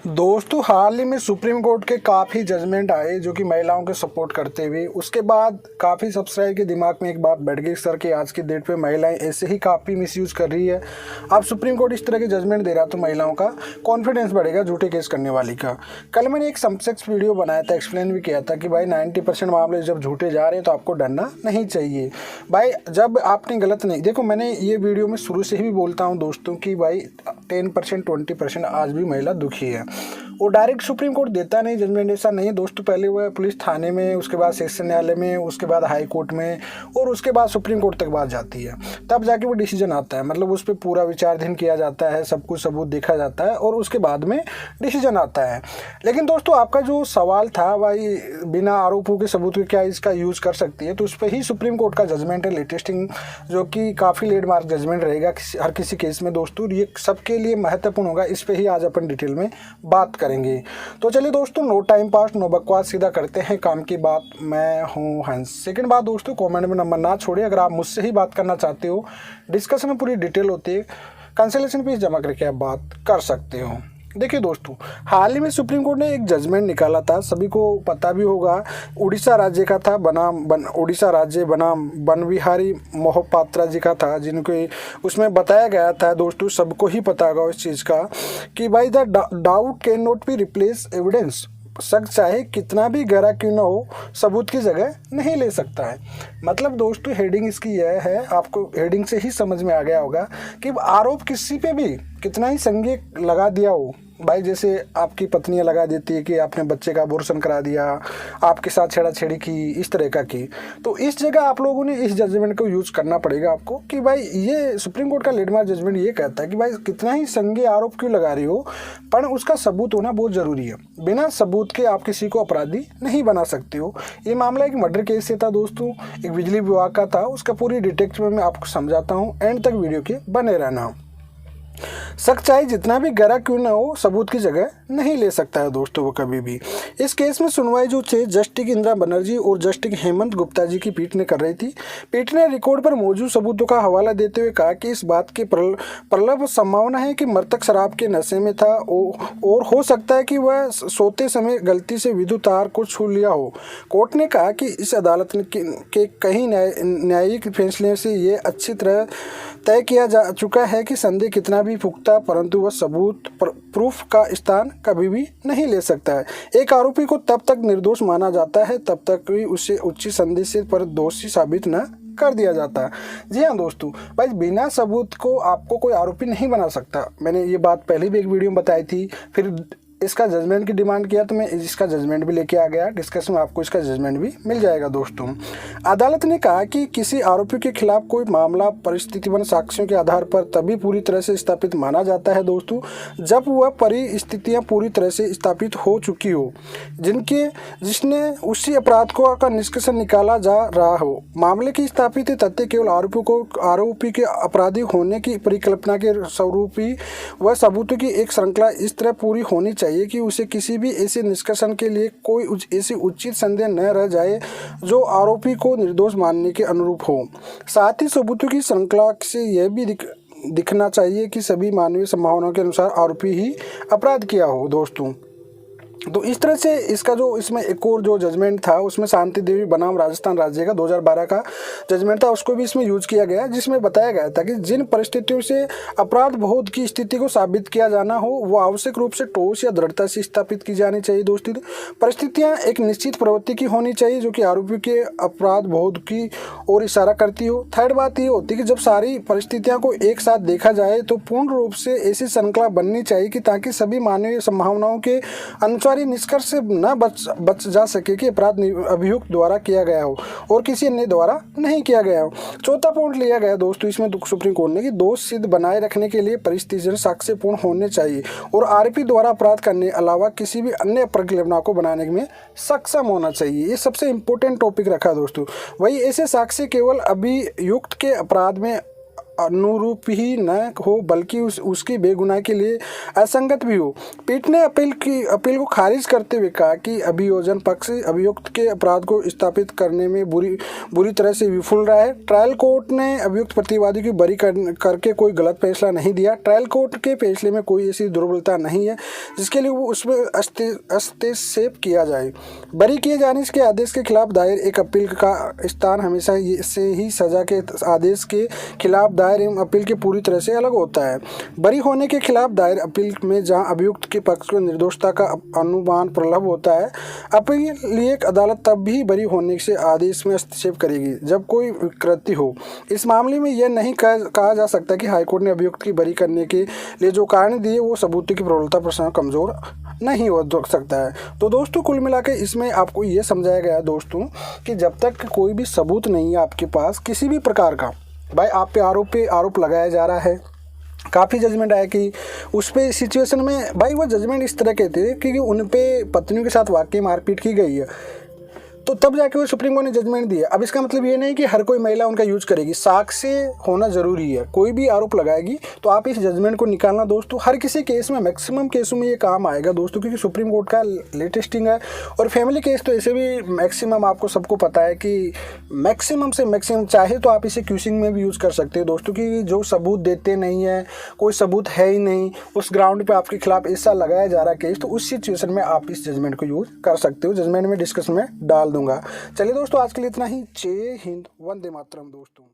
दोस्तों हाल ही में supreme court के काफ़ी जजमेंट आए जो कि महिलाओं के सपोर्ट करते हुए। उसके बाद काफ़ी सब्सक्राइबर के दिमाग में एक बात बैठ गई सर कि आज की डेट पे महिलाएं ऐसे ही काफ़ी मिसयूज़ कर रही है। अब सुप्रीम कोर्ट इस तरह के जजमेंट दे रहा तो महिलाओं का कॉन्फिडेंस बढ़ेगा झूठे केस करने वाली का। कल मैंने एक समसेक्स वीडियो बनाया था, एक्सप्लेन भी किया था कि भाई 90% मामले जब झूठे जा रहे हैं तो आपको डरना नहीं चाहिए। भाई जब आपने गलत नहीं देखो, मैंने ये वीडियो में शुरू से ही भी बोलता हूँ दोस्तों कि भाई 10% 20% आज भी महिला दुखी है। वो डायरेक्ट सुप्रीम कोर्ट देता नहीं जजमेंट, ऐसा नहीं दोस्तों। पहले वो पुलिस थाने में, उसके बाद सेशन न्यायालय में, उसके बाद हाई कोर्ट में और उसके बाद सुप्रीम कोर्ट तक बात जाती है, तब जाके वो डिसीजन आता है। मतलब उस पर पूरा विचाराधीन किया जाता है, सब कुछ सबूत देखा जाता है और उसके बाद में डिसीजन आता है। लेकिन दोस्तों आपका जो सवाल था भाई बिना आरोपों के सबूत के क्या इसका यूज़ कर सकती है, तो उस पर ही सुप्रीम कोर्ट का जजमेंट है लेटेस्टिंग, जो कि काफ़ी लैंडमार्क जजमेंट रहेगा हर किसी केस में दोस्तों। ये सबके लिए महत्वपूर्ण होगा, इस पर ही आज अपन डिटेल में बात करेंगे। तो चलिए दोस्तों, नो टाइम पास नो बकवास, सीधा करते हैं काम की बात। मैं हूं हंस। सेकंड बात दोस्तों, कमेंट में नंबर ना छोड़िए अगर आप मुझसे ही बात करना चाहते हो। डिस्कशन में पूरी डिटेल होती है, कंसल्टेशन फीस जमा करके आप बात कर सकते हो। देखिए दोस्तों, हाल ही में सुप्रीम कोर्ट ने एक जजमेंट निकाला था, सभी को पता भी होगा। उड़ीसा राज्य का था, उड़ीसा राज्य बनाम बनबिहारी मोहपात्रा जी का था, जिनको उसमें बताया गया था दोस्तों, सबको ही पता होगा इस चीज़ का कि भाई the doubt can not be replace evidence. शक चाहे कितना भी गहरा क्यों ना हो, सबूत की जगह नहीं ले सकता है। मतलब दोस्तों हेडिंग इसकी यह है, आपको हेडिंग से ही समझ में आ गया होगा कि आरोप किसी पे भी कितना ही संज्ञा लगा दिया हो, भाई जैसे आपकी पत्नियां लगा देती है कि आपने बच्चे का अबॉर्शन करा दिया, आपके साथ छेड़ाछेड़ी की, इस तरह का की, तो इस जगह आप लोगों ने इस जजमेंट को यूज़ करना पड़ेगा आपको कि भाई ये सुप्रीम कोर्ट का लैंडमार्क जजमेंट ये कहता है कि भाई कितना ही संज्ञेय आरोप क्यों लगा रही हो, पर उसका सबूत होना बहुत ज़रूरी है। बिना सबूत के आप किसी को अपराधी नहीं बना सकते हो। ये मामला एक मर्डर केस से था दोस्तों, एक बिजली विभाग का था, उसका पूरी डिटेक्ट में मैं आपको समझाता हूँ, एंड तक वीडियो के बने रहना। शक चाहे जितना भी गहरा क्यों ना हो, सबूत की जगह नहीं ले सकता है दोस्तों वो कभी भी। इस केस में सुनवाई जो थे जस्टिस इंदिरा बनर्जी और जस्टिस हेमंत गुप्ता जी की पीठ ने कर रही थी। पीठ ने रिकॉर्ड पर मौजूद सबूतों का हवाला देते हुए कहा कि इस बात की प्रबल संभावना है कि मृतक शराब के नशे में था और हो सकता है कि वह सोते समय गलती से विद्युत तार को छू लिया हो। कोर्ट ने कहा कि इस अदालत के कई न्यायिक फैसले से ये अच्छी तरह तय किया जा चुका है कि संदेह कितना भी पुख्ता, परंतु वह सबूत प्रूफ का स्थान कभी भी नहीं ले सकता है। एक आरोपी को तब तक निर्दोष माना जाता है तब तक भी उसे उचित संदेह से पर दोषी साबित न कर दिया जाता है। जी हाँ दोस्तों, भाई बिना सबूत को आपको कोई आरोपी नहीं बना सकता। मैंने ये बात पहले भी एक वीडियो में बताई थी, फिर इसका जजमेंट की डिमांड किया तो मैं इसका जजमेंट भी लेके आ गया। डिस्कशन में आपको इसका जजमेंट भी मिल जाएगा दोस्तों। अदालत ने कहा कि किसी आरोपी के खिलाफ कोई मामला परिस्थितिबद्ध साक्ष्यों के आधार पर तभी पूरी तरह से स्थापित माना जाता है दोस्तों, जब वह परिस्थितियां पूरी तरह से स्थापित हो चुकी हो जिसने उसी अपराध का निष्कर्ष निकाला जा रहा हो। मामले की स्थापित तथ्य केवल आरोपी के अपराधी होने की परिकल्पना के स्वरूप ही वह सबूतों की एक श्रृंखला इस तरह पूरी होनी चाहिए कि उसे किसी भी ऐसे निष्कर्षण के लिए कोई ऐसी उचित संदेह न रह जाए जो आरोपी को निर्दोष मानने के अनुरूप हो। साथ ही सबूतों की श्रृंखला से यह भी दिखना चाहिए कि सभी मानवीय संभावनाओं के अनुसार आरोपी ही अपराध किया हो दोस्तों। तो इस तरह से इसका जो इसमें एक और जो जजमेंट था उसमें शांति देवी बनाम राजस्थान राज्य का 2012 का जजमेंट था, उसको भी इसमें यूज किया गया, जिसमें बताया गया था कि जिन परिस्थितियों से अपराध बोध की स्थिति को साबित किया जाना हो वो आवश्यक रूप से ठोस या दृढ़ता से स्थापित की जानी चाहिए दोस्तों। परिस्थितियां एक निश्चित प्रवृत्ति की होनी चाहिए जो कि आरोपी के अपराध बोध की ओर इशारा करती हो। थर्ड बात ये होती है कि जब सारी परिस्थितियों को एक साथ देखा जाए तो पूर्ण रूप से ऐसी श्रृंखला बननी चाहिए कि ताकि सभी मानवीय संभावनाओं के अनुसार निष्कर्ष से न बच जा सके कि अपराध अभियुक्त द्वारा किया गया हो और किसी अन्य द्वारा नहीं किया गया हो। चौथा पॉइंट लिया गया दोस्तों इसमें सुप्रीम कोर्ट ने कि दोष सिद्ध बनाए रखने के लिए परिस्थितियां साक्ष्यपूर्ण होने चाहिए और आरोपी द्वारा अपराध करने अलावा किसी भी अन्य परिकल्पना को बनाने में सक्षम होना चाहिए। ये सबसे इंपॉर्टेंट टॉपिक रखा दोस्तों। वही ऐसे साक्ष्य केवल अभियुक्त के अपराध में अनुरूप ही न हो बल्कि उसकी बेगुनाही के लिए असंगत भी हो। पीठ ने अपील को खारिज करते हुए कहा कि अभियोजन पक्ष अभियुक्त के अपराध को स्थापित करने में बुरी तरह से विफल रहा है। ट्रायल कोर्ट ने अभियुक्त प्रतिवादी को बरी करके कोई गलत फैसला नहीं दिया। ट्रायल कोर्ट के फैसले में कोई ऐसी दुर्बलता नहीं है जिसके लिए वो उसमें हस्तक्षेप किया जाए। बरी किए जाने के आदेश के खिलाफ दायर एक अपील का स्थान हमेशा से ही सजा के आदेश के खिलाफ दायर एवं अपील के पूरी तरह से अलग होता है। बरी होने के खिलाफ दायर अपील में जहां अभियुक्त के पक्ष को निर्दोषता का अनुमान प्रलभ होता है, अपीलीय अदालत तब भी बरी होने से आदेश में हस्तक्षेप करेगी जब कोई विकृति हो। इस मामले में यह नहीं कहा जा सकता कि हाईकोर्ट ने अभियुक्त की बरी करने के लिए जो कारण दिए वो सबूत की प्रबलता पर कमजोर नहीं हो सकता है। तो दोस्तों कुल मिलाकर इसमें आपको ये समझाया गया है दोस्तों कि जब तक कोई भी सबूत नहीं है आपके पास किसी भी प्रकार का, भाई आप पे आरोप लगाया जा रहा है। काफ़ी जजमेंट आया कि उस पे सिचुएशन में भाई वो जजमेंट इस तरह के थे कि उन पे पत्नियों के साथ वाकई मारपीट की गई है, तो तब जाके वो सुप्रीम कोर्ट ने जजमेंट दिया। अब इसका मतलब ये नहीं कि हर कोई महिला उनका यूज करेगी, साक्ष्य होना जरूरी है। कोई भी आरोप लगाएगी तो आप इस जजमेंट को निकालना दोस्तों हर किसी केस में, मैक्सिमम केसों में ये काम आएगा दोस्तों, क्योंकि सुप्रीम कोर्ट का लेटेस्टिंग है। और फैमिली केस तो ऐसे भी मैक्सिमम आपको सबको पता है कि मैक्सिमम से मैक्सिमम चाहे तो आप इसे क्यूसिंग में भी यूज़ कर सकते हो दोस्तों, कि जो सबूत देते नहीं है, कोई सबूत है ही नहीं, उस ग्राउंड पर आपके खिलाफ ऐसा लगाया जा रहा है केस, तो उस सिचुएशन में आप इस जजमेंट को यूज़ कर सकते हो। जजमेंट में डिस्कशन में डाल दूंगा। चलिए दोस्तों आज के लिए इतना ही। जय हिंद, वंदे मातरम दोस्तों।